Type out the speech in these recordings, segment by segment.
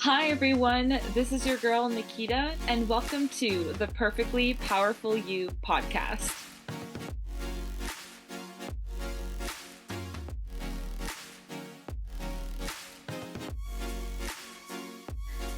Hi, everyone. This is your girl, Nikita, and welcome to the Perfectly Powerful You podcast.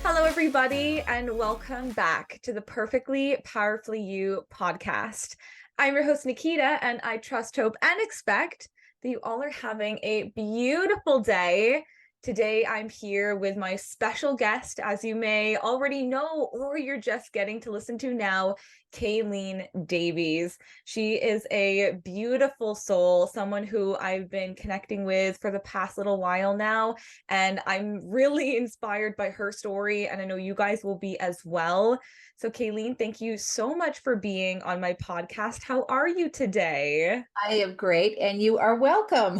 Hello, everybody, and welcome back to the Perfectly Powerfully You podcast. I'm your host, Nikita, and I trust, hope, and expect that you all are having a beautiful day. Today, I'm here with my special guest, as you may already know, or you're just getting to listen to now, Kayleen Davies. She is a beautiful soul, someone who I've been connecting with for the past little while now, and I'm really inspired by her story, and I know you guys will be as well. So, Kayleen, thank you so much for being on my podcast. How are you today? I am great, and you are welcome.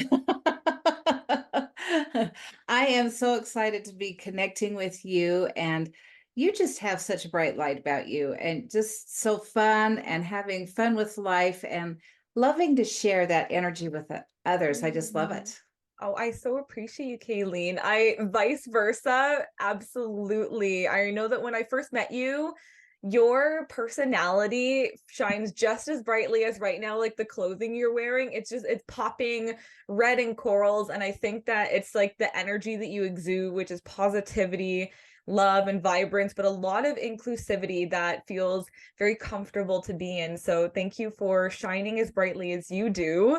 I am so excited to be connecting with you, and you just have such a bright light about you, and just so fun and having fun with life and loving to share that energy with others. I just love Mm. it. Oh, I so appreciate you, Kayleen. I vice versa, absolutely. I know that when I first met you, your personality shines just as brightly as right now, like the clothing you're wearing. It's popping red and corals. And I think that it's like the energy that you exude, which is positivity, love, and vibrance, but a lot of inclusivity that feels very comfortable to be in. So thank you for shining as brightly as you do.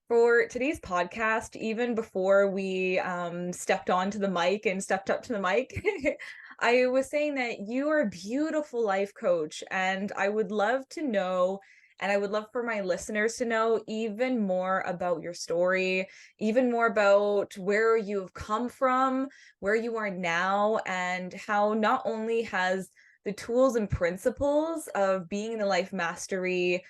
For today's podcast, even before we stepped onto the mic and stepped up to the mic, I was saying that you are a beautiful life coach, and I would love to know, and I would love for my listeners to know even more about your story, even more about where you've come from, where you are now, and how not only has the tools and principles of being the life mastery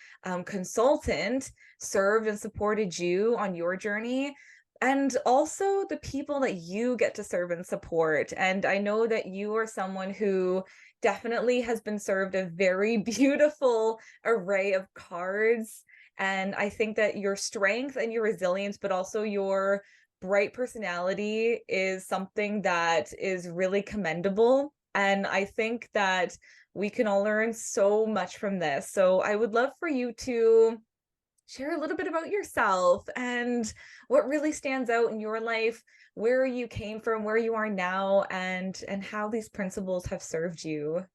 consultant served and supported you on your journey, and also the people that you get to serve and support. And I know that you are someone who definitely has been served a very beautiful array of cards. And I think that your strength and your resilience, but also your bright personality, is something that is really commendable. And I think that we can all learn so much from this. So I would love for you to share a little bit about yourself and what really stands out in your life, where you came from, where you are now, and how these principles have served you.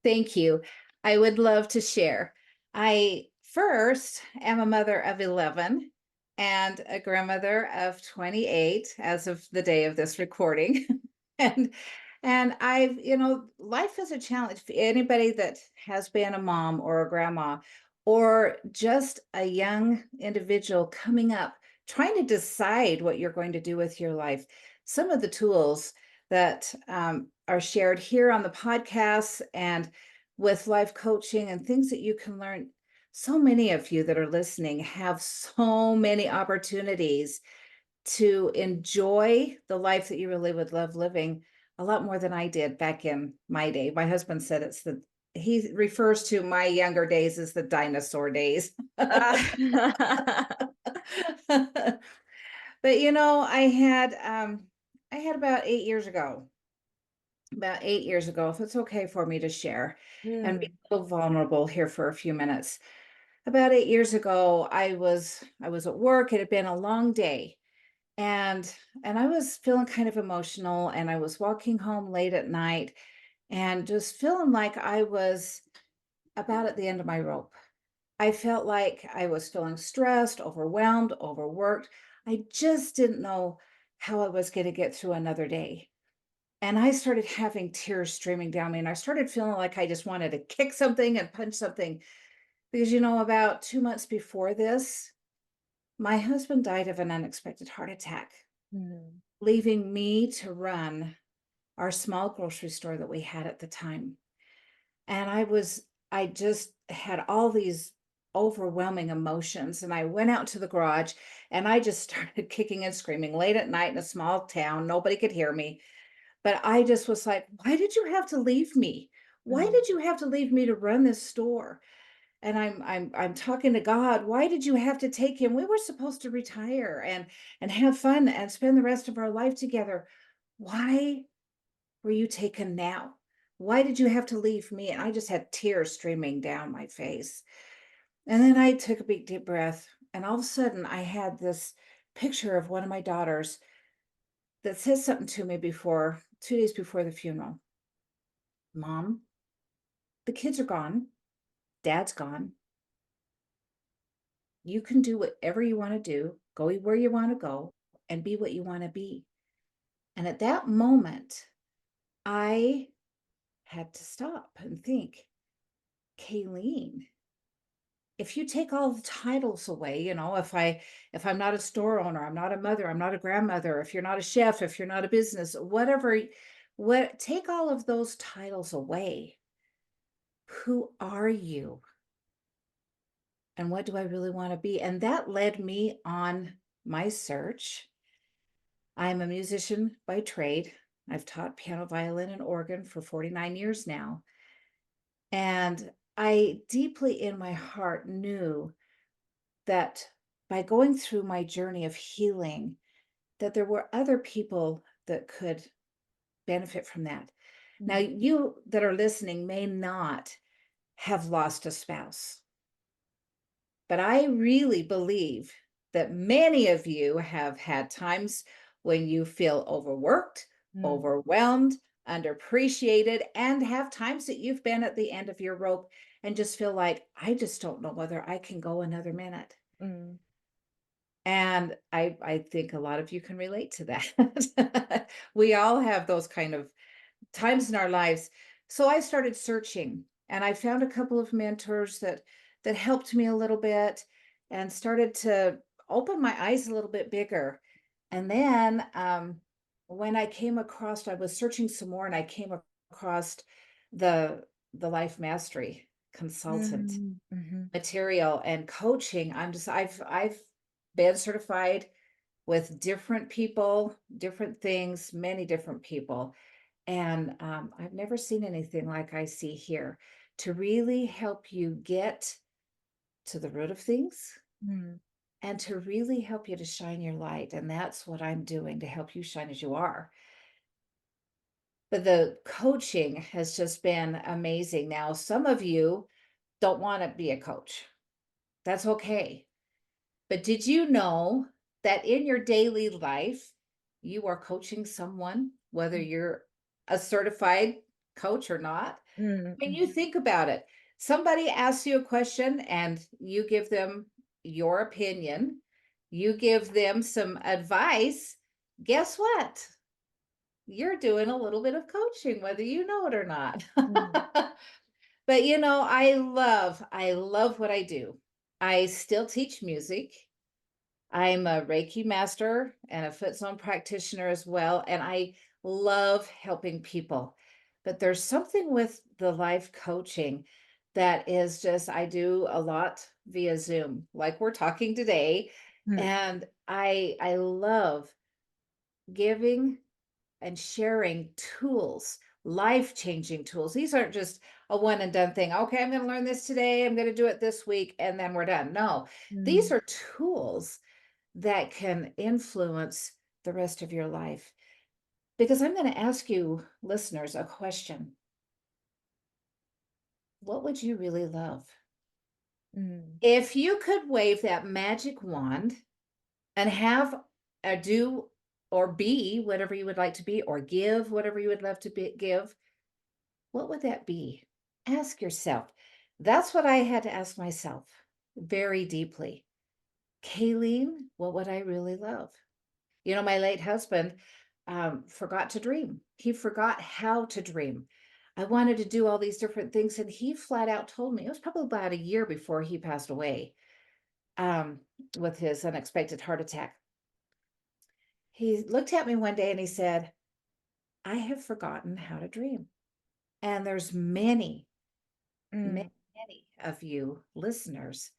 Thank you. I would love to share. I first am a mother of 11 and a grandmother of 28 as of the day of this recording. and life is a challenge for anybody that has been a mom or a grandma or just a young individual coming up trying to decide what you're going to do with your life. Some of the tools that are shared here on the podcast and with life coaching and things that you can learn. So many of you that are listening have so many opportunities to enjoy the life that you really would love living a lot more than I did back in my day. My husband said he refers to my younger days as the dinosaur days. Uh, But I had about 8 years ago, if it's okay for me to share and be mm, a little vulnerable here for a few minutes. About 8 years ago, I was at work. It had been a long day, and I was feeling kind of emotional, and I was walking home late at night and just feeling like I was about at the end of my rope. I felt like I was feeling stressed, overwhelmed, overworked. I just didn't know how I was going to get through another day. And I started having tears streaming down me, and I started feeling like I just wanted to kick something and punch something because, about 2 months before this, my husband died of an unexpected heart attack, mm, leaving me to run our small grocery store that we had at the time. And I just had all these overwhelming emotions. And I went out to the garage and I just started kicking and screaming late at night in a small town. Nobody could hear me. But I just was like, "Why did you have to leave me? Why mm, did you have to leave me to run this store?" And I'm talking to God, "Why did you have to take him? We were supposed to retire and have fun and spend the rest of our life together. Why were you taken now? Why did you have to leave me? And I just had tears streaming down my face. And then I took a big deep breath, and all of a sudden I had this picture of one of my daughters that said something to me before 2 days before the funeral. Mom, the kids are gone. Dad's gone. You can do whatever you want to do, go where you want to go, and be what you want to be. And at that moment, I had to stop and think, Kayleen, if you take all the titles away, if I'm not a store owner, I'm not a mother, I'm not a grandmother, if you're not a chef, if you're not a business, whatever, what take all of those titles away, who are you? And what do I really want to be? And that led me on my search. I'm a musician by trade. I've taught piano, violin, and organ for 49 years now. And I deeply in my heart knew that by going through my journey of healing, that there were other people that could benefit from that. Now, Mm, you that are listening may not have lost a spouse, but I really believe that many of you have had times when you feel overworked, mm, overwhelmed, underappreciated, and have times that you've been at the end of your rope and just feel like, I just don't know whether I can go another minute. mm, And I think a lot of you can relate to that. We all have those kind of times in our lives. So I started searching, and I found a couple of mentors that helped me a little bit and started to open my eyes a little bit bigger. And then when I was searching some more, and I came across the the life mastery consultant mm, mhm, material and coaching. I've been certified with different people, different things, many different people. And I've never seen anything like I see here to really help you get to the root of things mm, and to really help you to shine your light. And that's what I'm doing to help you shine as you are. But the coaching has just been amazing. Now, some of you don't want to be a coach. That's okay. But did you know that in your daily life, you are coaching someone, whether you're a certified coach or not? mm, When you mhm, think about it, somebody asks you a question and you give them your opinion, you give them some advice. Guess what? You're doing a little bit of coaching, whether you know it or not. mm, But I love what I do. I still teach music. I'm a Reiki master and a foot zone practitioner as well. And I love helping people. But there's something with the life coaching that is just, I do a lot via Zoom, like we're talking today. mm, And I love giving and sharing tools, life changing tools. These aren't just a one and done thing. Okay, I'm going to learn this today. I'm going to do it this week, and then we're done. No, these mm, are tools that can influence the rest of your life. Because I'm going to ask you, listeners, a question. What would you really love? mm, If you could wave that magic wand and have a do or be whatever you would like to be, or give whatever you would love to give, what would that be? Ask yourself. That's what I had to ask myself very deeply. Kayleen, what would I really love? My late husband forgot to dream. He forgot how to dream. I wanted to do all these different things, and he flat out told me it was probably about a year before he passed away um, with his unexpected heart attack. He looked at me one day and he said, I have forgotten how to dream. And there's many, mm, many of you listeners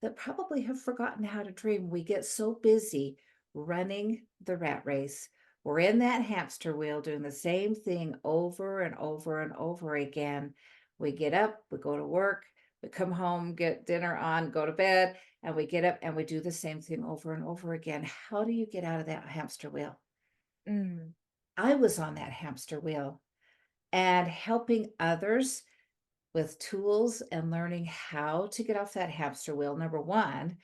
that probably have forgotten how to dream. We get so busy running the rat race. We're in that hamster wheel doing the same thing over and over and over again. We get up, we go to work, we come home, get dinner on, go to bed, and we get up and we do the same thing over and over again. How do you get out of that hamster wheel? mm. I was on that hamster wheel and helping others with tools and learning how to get off that hamster wheel. Number one,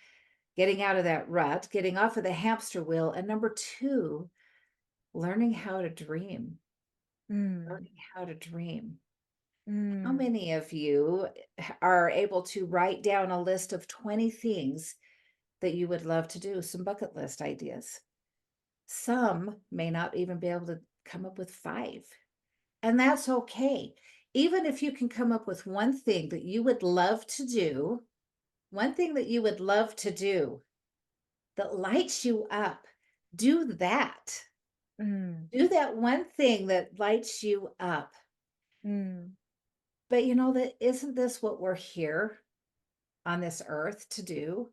getting out of that rut, getting off of the hamster wheel. And number two, learning how to dream, Mm, learning how to dream. How mm, many of you are able to write down a list of 20 things that you would love to do? Some bucket list ideas. Some may not even be able to come up with five, and that's okay. Even if you can come up with one thing that you would love to do, one thing that you would love to do that lights you up, do that. mm, Do that one thing that lights you up. mm, But you know that isn't this what we're here on this earth to do?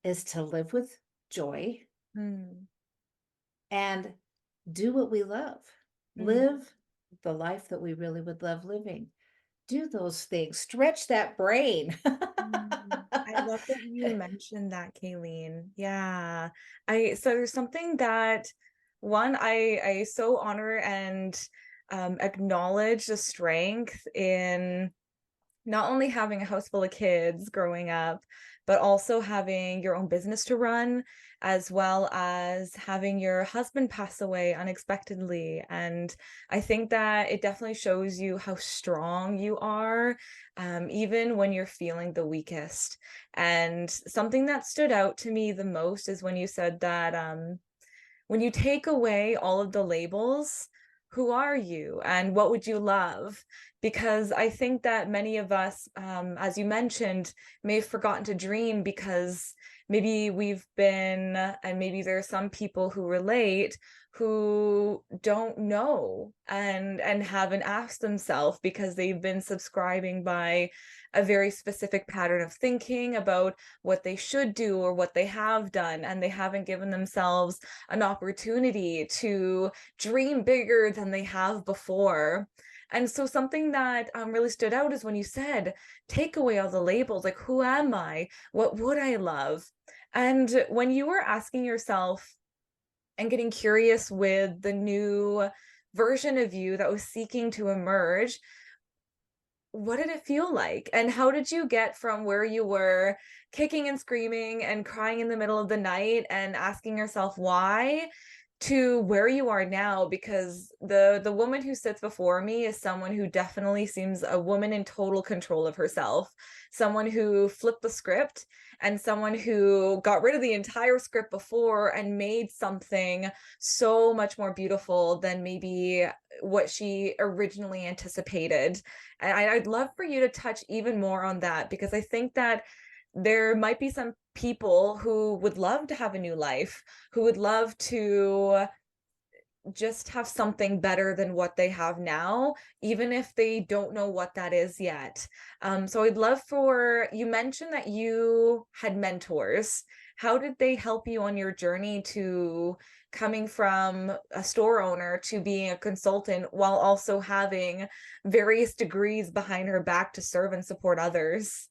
Is to live with joy mm, and do what we love. mm, Live the life that we really would love living. Do those things. Stretch that brain. mm. I love that you mentioned that, Kayleen. Yeah. So there's something that one, I so honor and acknowledge the strength in not only having a house full of kids growing up, but also having your own business to run, as well as having your husband pass away unexpectedly. And I think that it definitely shows you how strong you are, even when you're feeling the weakest. And something that stood out to me the most is when you said that when you take away all of the labels, who are you and what would you love? Because I think that many of us, as you mentioned, may have forgotten to dream because maybe we've been, and maybe there are some people who relate who don't know and haven't asked themselves because they've been subscribing by a very specific pattern of thinking about what they should do or what they have done, and they haven't given themselves an opportunity to dream bigger than they have before. And so something that really stood out is when you said, take away all the labels, like, who am I? What would I love? And when you were asking yourself and getting curious with the new version of you that was seeking to emerge, what did it feel like? And how did you get from where you were kicking and screaming and crying in the middle of the night and asking yourself why to where you are now? Because the woman who sits before me is someone who definitely seems a woman in total control of herself, someone who flipped the script and someone who got rid of the entire script before and made something so much more beautiful than maybe what she originally anticipated. And I'd love for you to touch even more on that because I think that there might be some people who would love to have a new life, who would love to just have something better than what they have now, even if they don't know what that is yet. So I'd love for you mentioned that you had mentors. How did they help you on your journey to coming from a store owner to being a consultant while also having various degrees behind her back to serve and support others?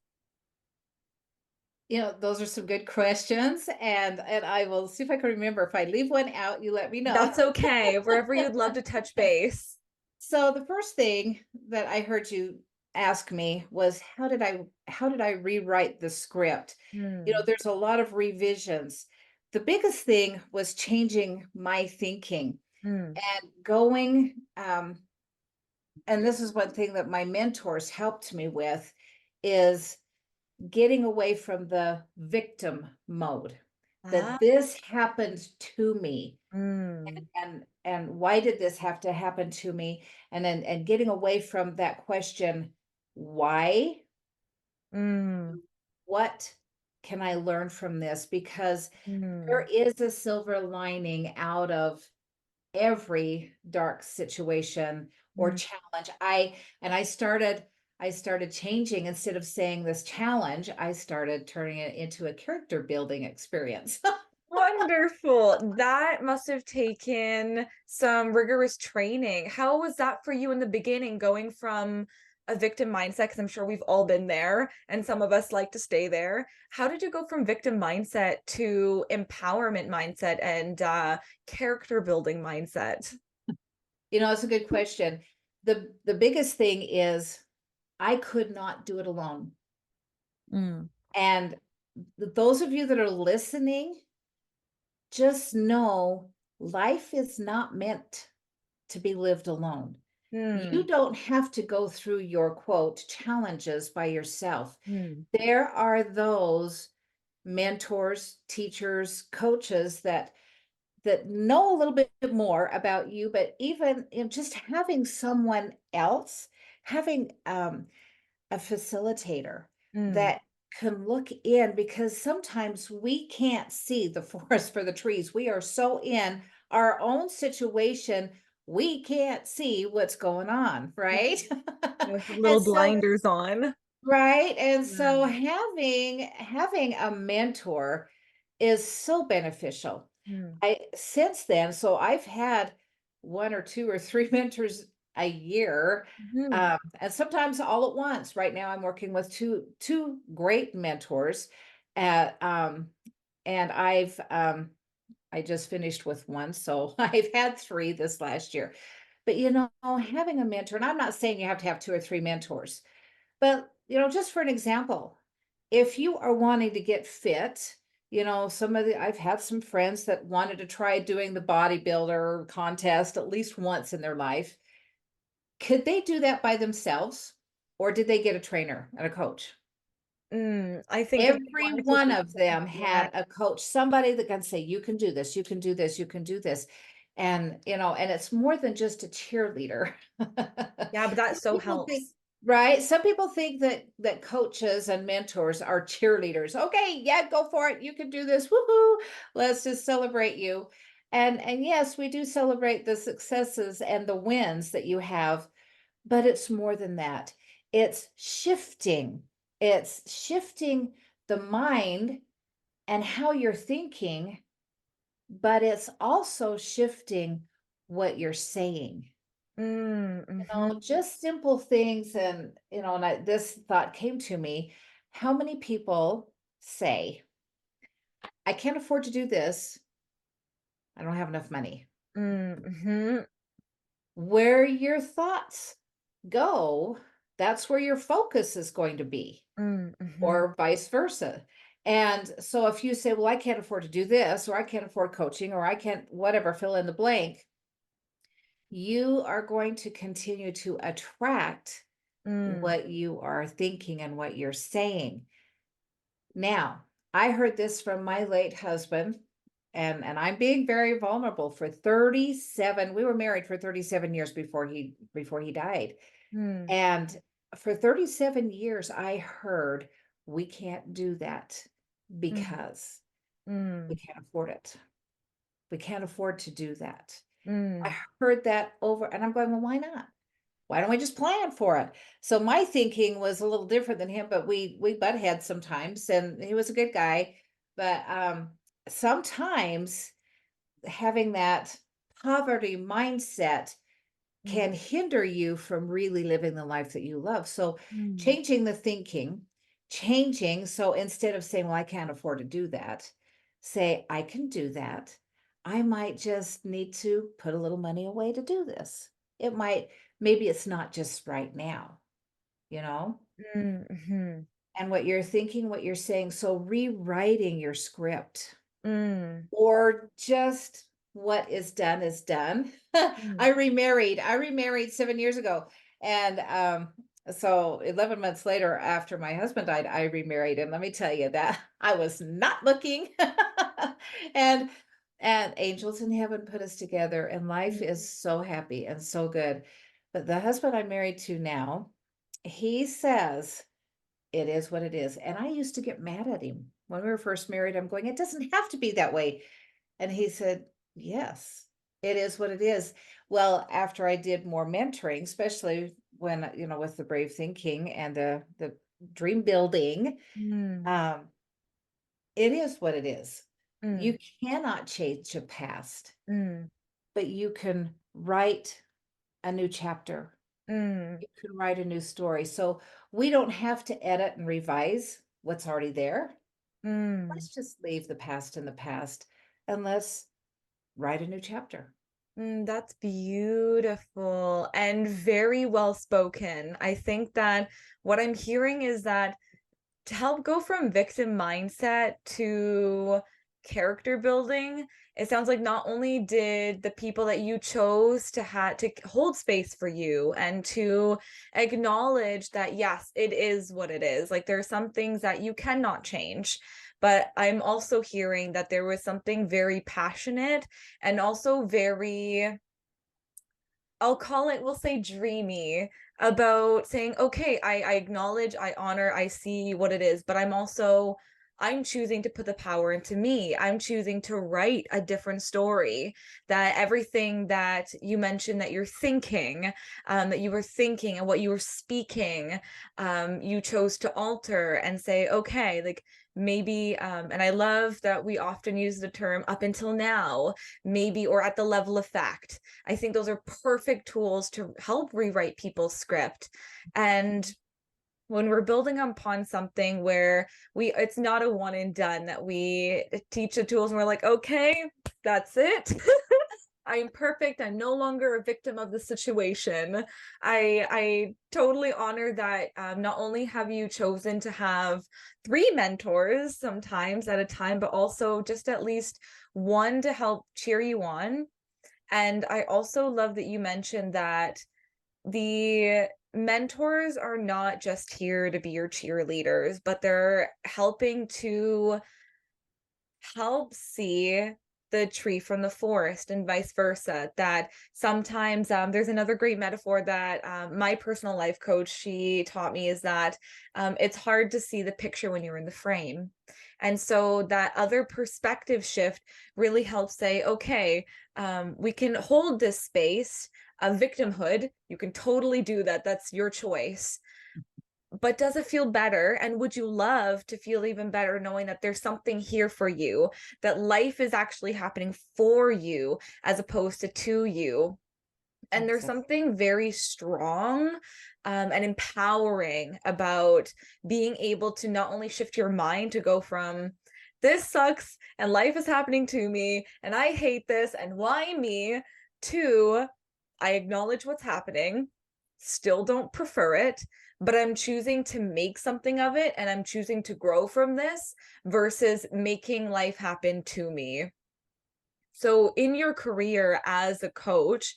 You know, those are some good questions, and I will see if I can remember. If I leave one out, you let me know. That's okay. Wherever you'd love to touch base. So the first thing that I heard you ask me was how did I rewrite the script? You know, Hmm. there's a lot of revisions. The biggest thing was changing my thinking Hmm. and going and this is one thing that my mentors helped me with is getting away from the victim mode, that Ah. this happened to me, Hmm. and why did this have to happen to me, and then and getting away from that question, why, Hmm. what can I learn from this, because there Hmm. is a silver lining out of every dark situation or Hmm. challenge. I started changing. Instead of saying this challenge, I started turning it into a character building experience. Wonderful. That must have taken some rigorous training. How was that for you in the beginning, going from a victim mindset? Because I'm sure we've all been there, and some of us like to stay there. How did you go from victim mindset to empowerment mindset and character building mindset? It's a good question. The biggest thing is I could not do it alone. Mm, And those of you that are listening, just know life is not meant to be lived alone. You mm, don't have to go through your quote challenges by yourself. mm, There are those mentors, teachers, coaches that know a little bit more about you, but even in just having someone else, having a facilitator mm, that can look in, because sometimes we can't see the forest for the trees. We are so in our own situation, we can't see what's going on, right? mm. With And little so blinders on. right, and so Mm, having a mentor is so beneficial. mm, I since then, so I've had 1 or 2 or 3 mentors a year, mhm, and sometimes all at once. Right now, I'm working with two great mentors at, and I just finished with 1, so I've had 3 this last year. But, having a mentor, and I'm not saying you have to have 2 or 3 mentors, but, just for an example, if you are wanting to get fit, I've had some friends that wanted to try doing the bodybuilder contest at least once in their life. Could they do that by themselves? Or did they get a trainer and a coach? I think if they Every wanted to one do of that, them yeah. had a coach, somebody that can say, you can do this, you can do this, you can do this. And it's more than just a cheerleader. Yeah, but that Some so people think, helps. right? Some people think that coaches and mentors are cheerleaders. Okay, yeah, go for it. You can do this. Woohoo. Let's just celebrate you. And yes, we do celebrate the successes and the wins that you have, but it's more than that. It's shifting. It's shifting the mind and how you're thinking, but it's also shifting what you're saying. Mm, mhm, Just simple things. This thought came to me. How many people say, I can't afford to do this. I don't have enough money. mhm, Where your thoughts go, that's where your focus is going to be, mhm, or vice versa. And so if you say, well, I can't afford to do this, or I can't afford coaching, or I can't, whatever, fill in the blank, you are going to continue to attract mm, what you are thinking and what you're saying. Now, I heard this from my late husband, and I'm being very vulnerable. For 37, we were married for 37 years before he died. mm, And for 37 years, I heard, we can't do that mm, because we mm, can't afford it. We can't afford to do that. I mm, heard that over, and I'm going, well, why not? Why don't we just plan for it? So my thinking was a little different than him, but we butt heads sometimes, and he was a good guy. But sometimes having that poverty mindset can mhm, hinder you from really living the life that you love. So mm, changing the thinking, changing. So instead of saying, well, I can't afford to do that, say, I can do that. I might just need to put a little money away to do this. It might, maybe it's not just right now, you know? mhm, And what you're thinking, what you're saying. So rewriting your script, mm, or just what is done is done. mm, I remarried 7 years ago, and, so 11 months later after my husband died, I remarried, and let me tell you that I was not looking. And angels in heaven put us together, and life mm, is so happy and so good. But the husband I'm married to now, he says, "It is what it is," and I used to get mad at him. When we were first married, I'm going, "It doesn't have to be that way." And he said, "Yes, it is what it is." Well, after I did more mentoring, especially when, with the brave thinking and the dream building, mm, um, it is what it is. You mm, cannot change the past, mm, but you can write a new chapter. mm, You can write a new story. So we don't have to edit and revise what's already there. mm, Let's just leave the past in the past, and let's write a new chapter. That's beautiful and very well spoken. I think that what I'm hearing is that to help go from victim mindset to character building, it sounds like not only did the people that you chose to hold space for you and to acknowledge that yes, it is what it is. Like there are some things that you cannot change. But I'm also hearing that there was something very passionate and also very, I'll call it, we'll say dreamy about saying, okay, I acknowledge, I honor, I see what it is, but I'm choosing to put the power into me. I'm choosing to write a different story. That everything that you mentioned that you were thinking and what you were speaking, you chose to alter and say, okay, like maybe, and I love that we often use the term up until now, maybe, or at the level of fact. I think those are perfect tools to help rewrite people's script. And when we're building upon something where it's not a one and done that we teach the tools and we're like, okay, that's it. I'm perfect. I'm no longer a victim of the situation. I totally honor that not only have you chosen to have three mentors sometimes at a time, but also just at least one to help cheer you on. And I also love that you mentioned that the mentors are not just here to be your cheerleaders, but they're help see the tree from the forest and vice versa. That sometimes there's another great metaphor that my personal life coach she taught me is that it's hard to see the picture when you're in the frame. And so that other perspective shift really helps say, okay, we can hold this space of victimhood. You can totally do that. That's your choice, but does it feel better? And would you love to feel even better knowing that there's something here for you, that life is actually happening for you as opposed to you? And there's Exactly. something very strong and empowering about being able to not only shift your mind to go from this sucks and life is happening to me and I hate this and why me, to I acknowledge what's happening, still don't prefer it, but I'm choosing to make something of it and I'm choosing to grow from this versus making life happen to me. So, in your career as a coach,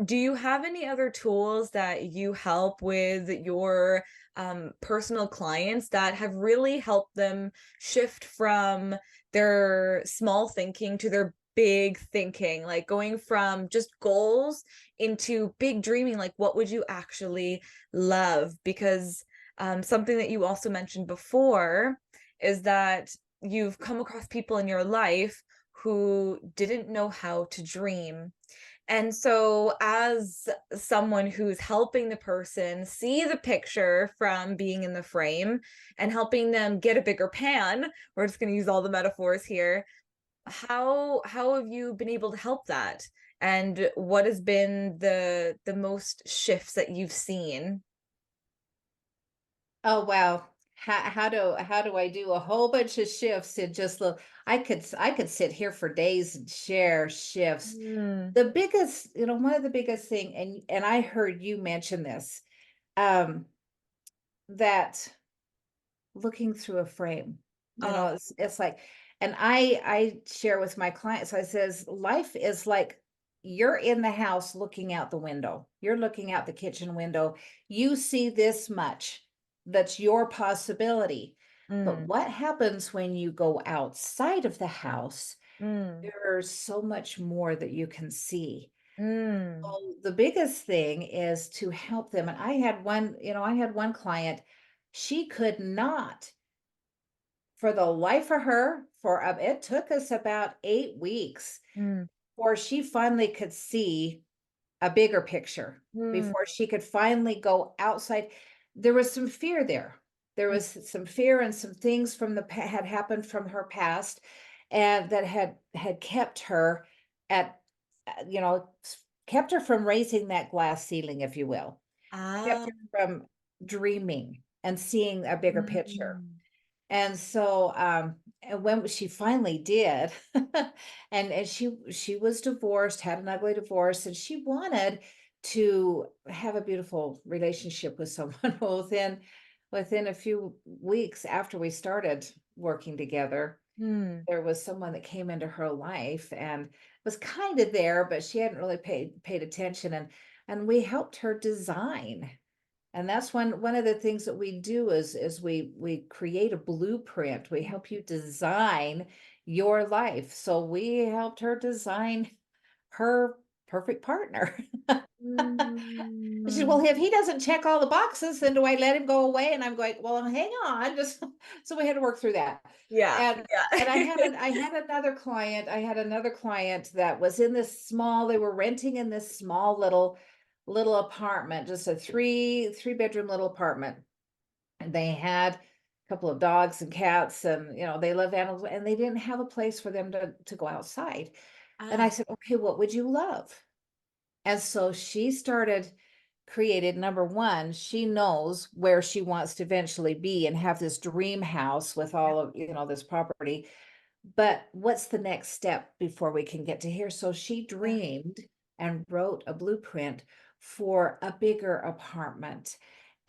do you have any other tools that you help with your personal clients that have really helped them shift from their small thinking to their big thinking, like going from just goals into big dreaming, like what would you actually love? Because something that you also mentioned before is that you've come across people in your life who didn't know how to dream, and so, as someone who's helping the person see the picture from being in the frame and helping them get a bigger pan, we're just going to use all the metaphors here. How have you been able to help that? And what has been the most shifts that you've seen? Oh, wow. How do I do a whole bunch of shifts in just the I could sit here for days and share shifts. Mm, The biggest, one of the biggest thing, and I heard you mention this, um, that looking through a frame, oh, it's like, and I share with my clients, I says, life is like you're in the house looking out the window. You're looking out the kitchen window. You see this much. That's your possibility. But mm, what happens when you go outside of the house? mm, There's so much more that you can see. mm, So the biggest thing is to help them. And I had one client, she could not for the life of her, it took us about 8 weeks mm, before she finally could see a bigger picture, mm, before she could finally go outside. There was some fear there. There mm. was some fear and some things had happened from her past, and that had kept her at, kept her from raising that glass ceiling, if you will, kept Ah, her from dreaming and seeing a bigger picture. mm, And so, and when she finally did, and she was divorced, had an ugly divorce, and she wanted to have a beautiful relationship with someone. Well, within a few weeks after we started working together, Mm. there was someone that came into her life and was kind of there, but she hadn't really paid attention, and we helped her design. And that's one of the things that we do is we create a blueprint. We help you design your life. So we helped her design her perfect partner. She said, well, Mm. if he doesn't check all the boxes, then do I let him go away? And I'm going, well, hang on, just so we had to work through that. Yeah, And yeah. I had another client that was in this small, they were renting in this small little apartment, just a three bedroom little apartment. And they had a couple of dogs and cats, and they love animals, and they didn't have a place for them to go outside. And I Ah, said, okay, what would you love? And so she started created number one, she knows where she wants to eventually be and have this dream house with yeah, all of, this property. But what's the next step before we can get to here? So she yeah. dreamed and wrote a blueprint for a bigger apartment.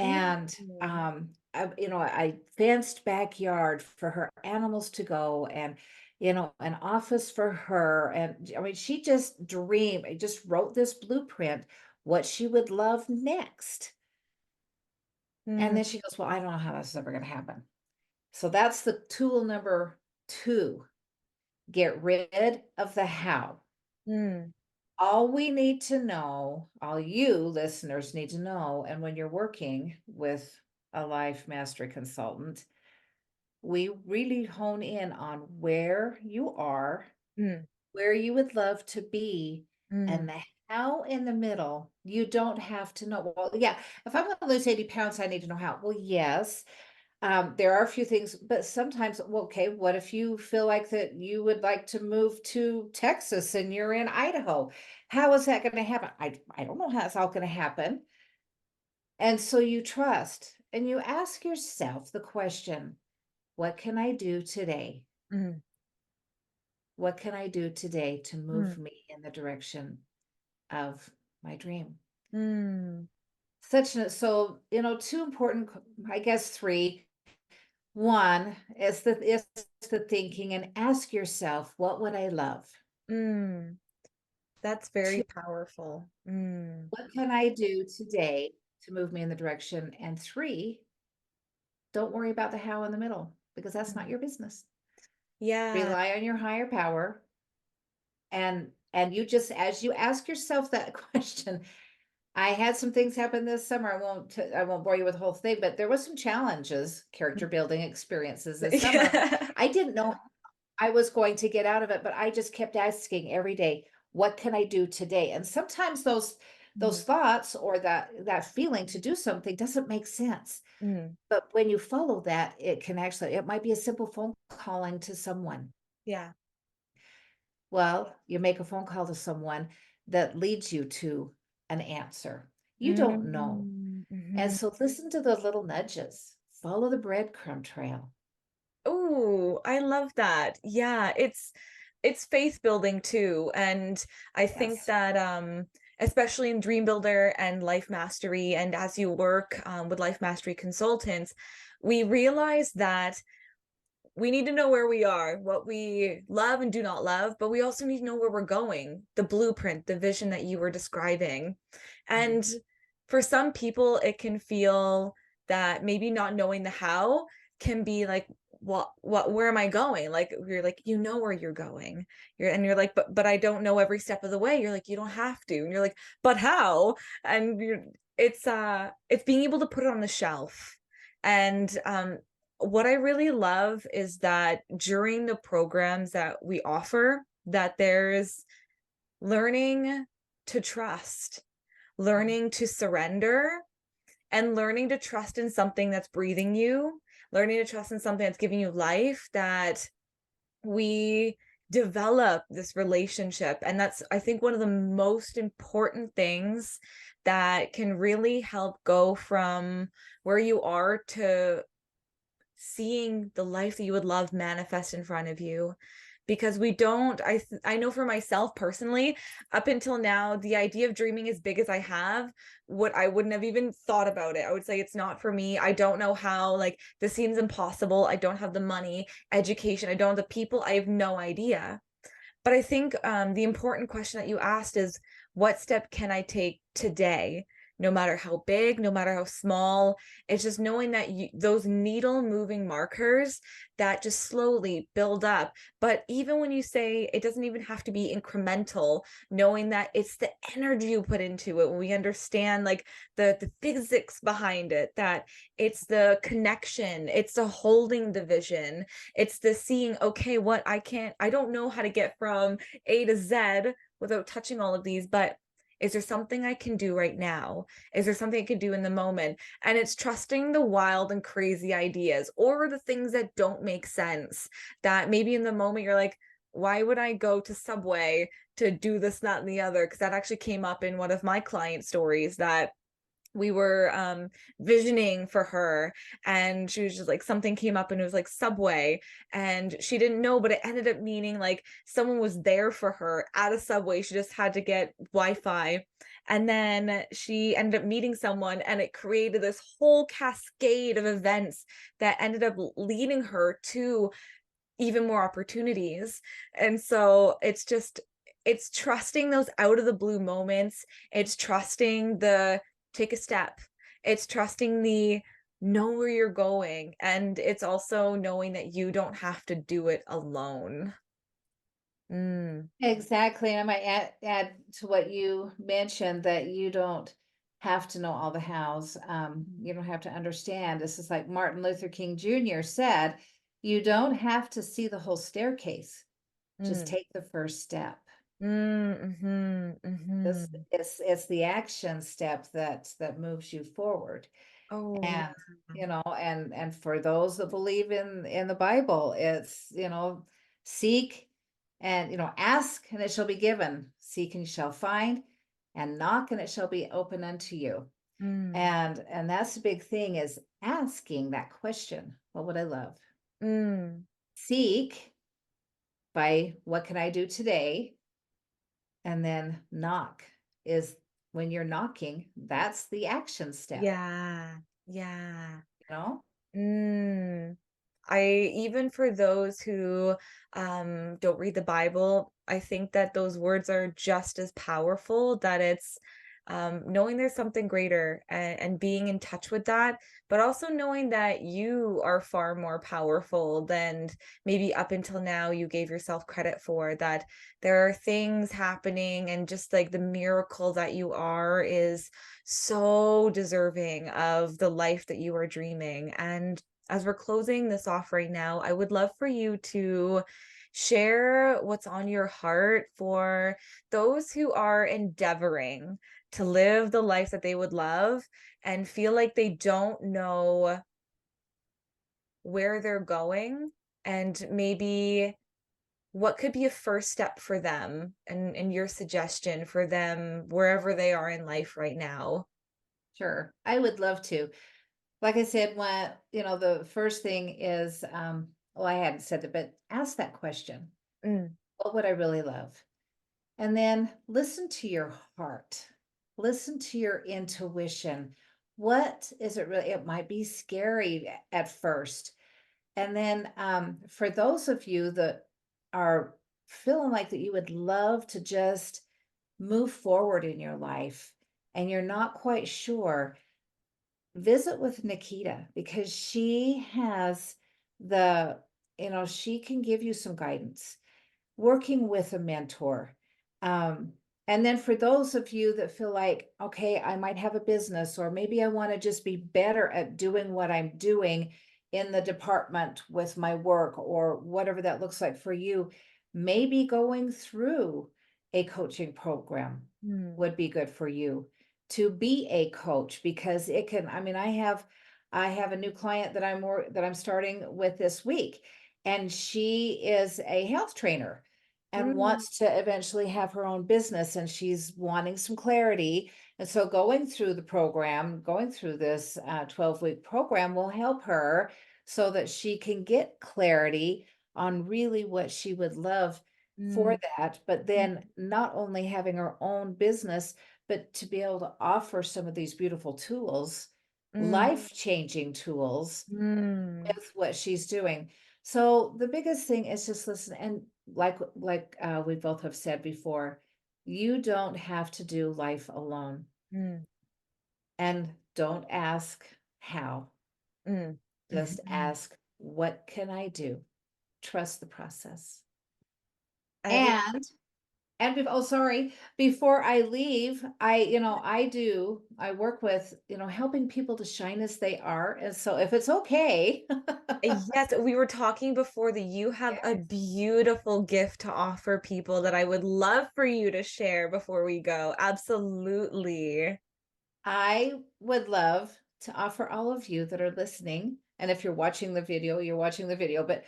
And Mm. I fenced backyard for her animals to go, and an office for her. And I mean, she just dreamed, just wrote this blueprint, what she would love next. And Mm. then she goes, well, I don't know how this is ever going to happen. So that's the tool number two. Get rid of the how. Mm. All we need to know, all you listeners need to know, and when you're working with a life mastery consultant, we really hone in on where you are, Mm. where you would love to be, and Mm. the how in the middle. You don't have to know. Well, yeah, if I'm going to lose 80 pounds, I need to know how. Well, yes, there are a few things, but sometimes, well, okay, what if you feel like that you would like to move to Texas and you're in Idaho? How is that going to happen? I don't know how it's all going to happen. And so you trust and you ask yourself the question, what can I do today? Mm. What can I do today to Mm. move me in the direction of my dream? Mm. So, two important, I guess three. One is the thinking, and ask yourself, what would I love? Mm. That's very Two, powerful. Mm. what can I do today to move me in the direction? And three, don't worry about the how in the middle because that's not Mm. your business. Yeah. Rely on your higher power, and you just, as you ask yourself that question. I had some things happen this summer. I won't bore you with the whole thing, but there was some challenges, character building experiences this summer. Yeah. I didn't know I was going to get out of it, but I just kept asking every day, what can I do today? And sometimes those Mm. thoughts or that feeling to do something doesn't make sense. Mm. But when you follow that, it might be a simple phone calling to someone. Yeah. Well, you make a phone call to someone that leads you to an answer. You don't know. Mm. And Mhm. so listen to the little nudges. Follow the breadcrumb trail. Oh, I love that. Yeah, it's faith building too. And I think Yes. that especially in Dream Builder and Life Mastery, and as you work with Life Mastery consultants, we realize that we need to know where we are, what we love and do not love, but we also need to know where we're going, the blueprint, the vision that you were describing. Mhm. And for some people, it can feel that maybe not knowing the how can be like, where am I going? Like you're like, you know where you're going. You're like, but I don't know every step of the way. You're like, you don't have to. And you're like, but how? And it's being able to put it on the shelf. And what I really love is that during the programs that we offer, that there's learning to trust, learning to surrender, and learning to trust in something that's breathing you, learning to trust in something that's giving you life, that we develop this relationship. And that's, I think, one of the most important things that can really help go from where you are to seeing the life that you would love manifest in front of you. Because we don't, I know for myself personally, up until now, the idea of dreaming as big as I have, what I wouldn't have even thought about it. I would say it's not for me. I don't know how, like, this seems impossible. I don't have the money, education, I don't have the people, I have no idea. But I think, the important question that you asked is, what step can I take today? No matter how big, no matter how small, it's just knowing that those needle moving markers that just slowly build up. But even when you say it doesn't even have to be incremental, knowing that it's the energy you put into it, when we understand like the physics behind it, that it's the connection, it's the holding the vision, it's the seeing, okay, what I don't know how to get from A to Z without touching all of these, but is there something I can do right now? Is there something I can do in the moment? And it's trusting the wild and crazy ideas or the things that don't make sense, that maybe in the moment you're like, why would I go to Subway to do this, that, and the other? Because that actually came up in one of my client stories, that we were visioning for her, and she was just like, something came up and it was like Subway, and she didn't know, but it ended up meaning like someone was there for her at a Subway. She just had to get Wi-Fi, and then she ended up meeting someone, and it created this whole cascade of events that ended up leading her to even more opportunities. And so it's just, it's trusting those out of the blue moments. It's trusting the take a step. It's trusting the know where you're going. And it's also knowing that you don't have to do it alone. Mm, Exactly, and I might add to what you mentioned that you don't have to know all the hows. You don't have to understand. This is like Martin Luther King Jr. said, you don't have to see the whole staircase. Just mm, take the first step. mhm, This mhm. it's the action step that moves you forward. Oh, yeah. And and for those that believe in the Bible, it's seek and ask and it shall be given, seek and you shall find, and knock and it shall be open unto you. Mm, And that's the big thing, is asking that question, what would I love? mm. Seek by what can I do today? And then knock is when you're knocking, that's the action step, Yeah, yeah. you know? Mm. I even for those who don't read the Bible, I think that those words are just as powerful, that it's knowing there's something greater, and being in touch with that, but also knowing that you are far more powerful than maybe up until now you gave yourself credit for, that there are things happening, and just like the miracle that you are is so deserving of the life that you are dreaming. And as we're closing this off right now, I would love for you to share what's on your heart for those who are endeavoring to live the life that they would love and feel like they don't know where they're going, and maybe what could be a first step for them, and your suggestion for them wherever they are in life right now. Sure, I would love to. Like I said, when the first thing is, well, I hadn't said it, but ask that question. Mm, What would I really love? And then listen to your heart. Listen to your intuition. What is it really? It might be scary at first. And then for those of you that are feeling like that you would love to just move forward in your life and you're not quite sure, visit with Nikita, because she has the, she can give you some guidance, working with a mentor. Um, and then for those of you that feel like, okay, I might have a business, or maybe I want to just be better at doing what I'm doing in the department with my work, or whatever that looks like for you, maybe going through a coaching program mm, would be good for you, to be a coach, because it can, I mean, I have a new client that I'm starting with this week, and she is a health trainer and mm, wants to eventually have her own business, and she's wanting some clarity. And so going through this 12-week program will help her so that she can get clarity on really what she would love for Mm, that. But then not only having her own business, but to be able to offer some of these beautiful tools, mm, life-changing tools mm, with what she's doing. So the biggest thing is just listen, and like we both have said before, you don't have to do life alone. mm, And don't ask how. mm, Just mhm. ask, what can I do? Trust the process. I love And oh, sorry, before I leave, I work with, helping people to shine as they are. And so if it's okay, Yes, we were talking before that you have a yes, beautiful gift to offer people that I would love for you to share before we go. Absolutely. I would love to offer all of you that are listening. And if you're watching the video, you're watching the video, but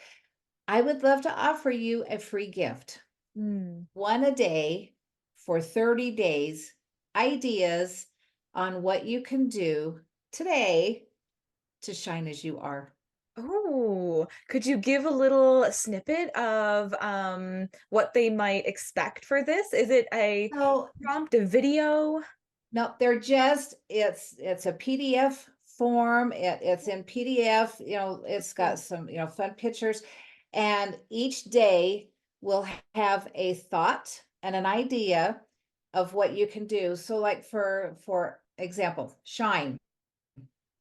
I would love to offer you a free gift. Mm. One a day for 30 days, ideas on what you can do today to shine as you are. Oh, could you give a little snippet of what they might expect for this? Is it a So, prompt, a video? no, they're just it's a PDF form. It's in PDF, it's got some, fun pictures. And each day will have a thought and an idea of what you can do. So like for example, shine.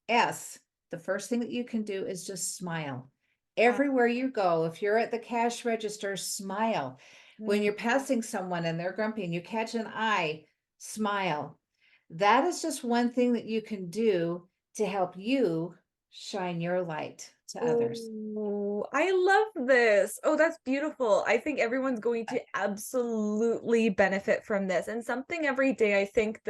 S, the first thing that you can do is just smile. Uh, Everywhere you go, if you're at the cash register, smile. When mm. you're passing someone and they're grumpy and you catch an eye, smile. That is just one thing that you can do to help you shine your light to others. Oh, I love this. Oh, that's beautiful. I think everyone's going to absolutely benefit from this. And something every day, I think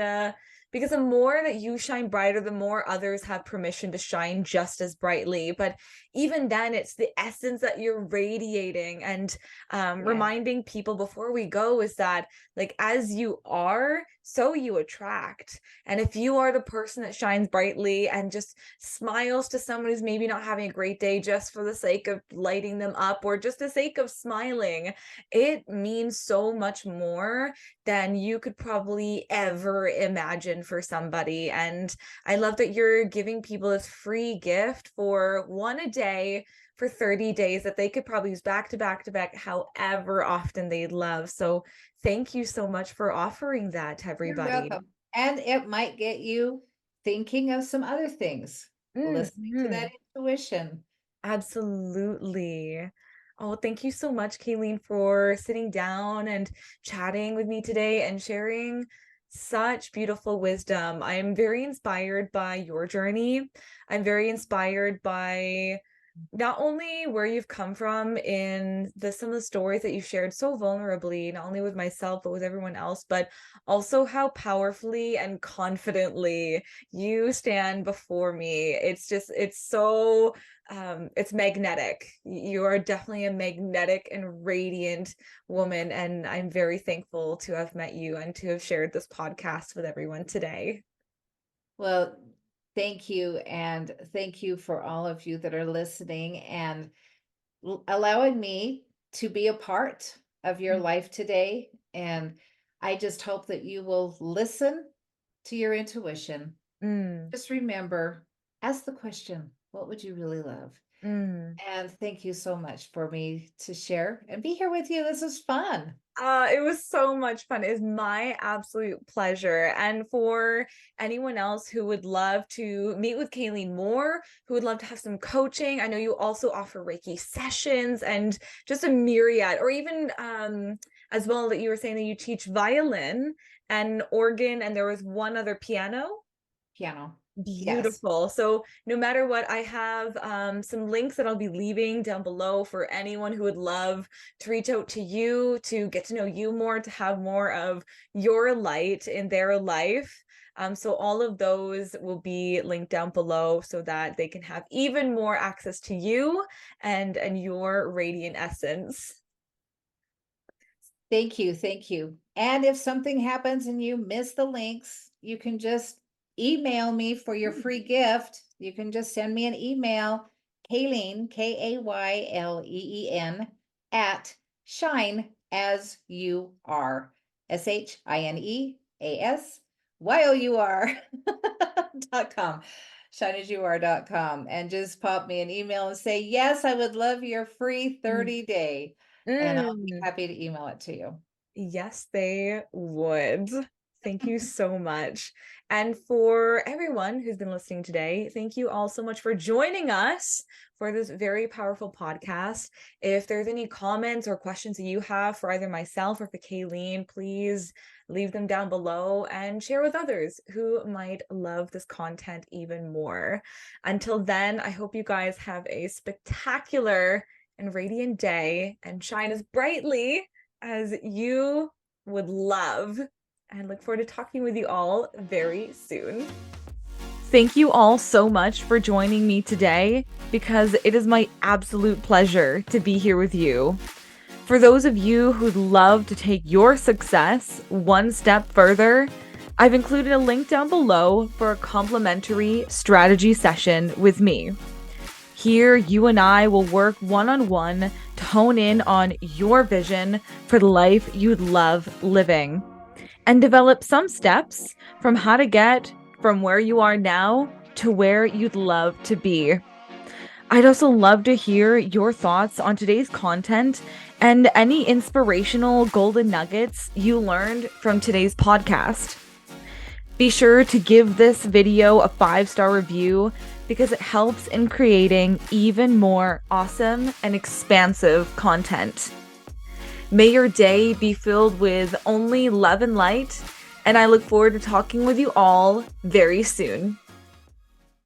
because the more that you shine brighter, the more others have permission to shine just as brightly. But even then, it's the essence that you're radiating and Yes. reminding people before we go is that, like, as you are, so you attract. And if you are the person that shines brightly and just smiles to someone who's maybe not having a great day just for the sake of lighting them up or just the sake of smiling, it means so much more than you could probably ever imagine for somebody. And I love that you're giving people this free gift for one a day for 30 days that they could probably use back to back to back however often they'd love. So thank you so much for offering that to You're everybody. welcome. And it might get you thinking of some other things, listening to that Mhm. intuition. Absolutely. Oh, thank you so much, Kayleen, for sitting down and chatting with me today and sharing such beautiful wisdom. I am very inspired by your journey. I'm very inspired by not only where you've come from in some of the stories that you shared so vulnerably, not only with myself, but with everyone else, but also how powerfully and confidently you stand before me. It's so it's magnetic. You are definitely a magnetic and radiant woman, and I'm very thankful to have met you and to have shared this podcast with everyone today. Well, thank you. And thank you for all of you that are listening and allowing me to be a part of your life today. And I just hope that you will listen to your intuition. Mm, Just remember, ask the question, what would you really love? mm. And thank you so much for me to share and be here with you. This is fun. It was so much fun. It's my absolute pleasure. And for anyone else who would love to meet with Kayleen more, who would love to have some coaching, I know you also offer Reiki sessions and just a myriad, or even as well that you were saying that you teach violin and organ, and there was one other piano. Piano. Yes. Beautiful. So no matter what, I have some links that I'll be leaving down below for anyone who would love to reach out to you, to get to know you more, to have more of your light in their life. So all of those will be linked down below so that they can have even more access to you and your radiant essence. Thank you. Thank you. And if something happens and you miss the links, you can just email me for your free gift. You can just send me an email Kayleen, Kayleen, at shine as you are, SHINEASYOUR.com, shineasyouare.com, and just pop me an email and say, yes, I would love your free Mm. 30-day, and I'll be Mm. happy to email it to you. Yes, they would. Thank you so much. And for everyone who's been listening today, thank you all so much for joining us for this very powerful podcast. If there's any comments or questions that you have for either myself or for Kayleen, please leave them down below and share with others who might love this content even more. Until then, I hope you guys have a spectacular and radiant day and shine as brightly as you would love, and look forward to talking with you all very soon. Thank you all so much for joining me today, because it is my absolute pleasure to be here with you. For those of you who'd love to take your success one step further, I've included a link down below for a complimentary strategy session with me. Here, you and I will work one-on-one to hone in on your vision for the life you'd love living, and develop some steps from how to get from where you are now to where you'd love to be. I'd also love to hear your thoughts on today's content and any inspirational golden nuggets you learned from today's podcast. Be sure to give this video a 5-star review, because it helps in creating even more awesome and expansive content. May your day be filled with only love and light, and I look forward to talking with you all very soon.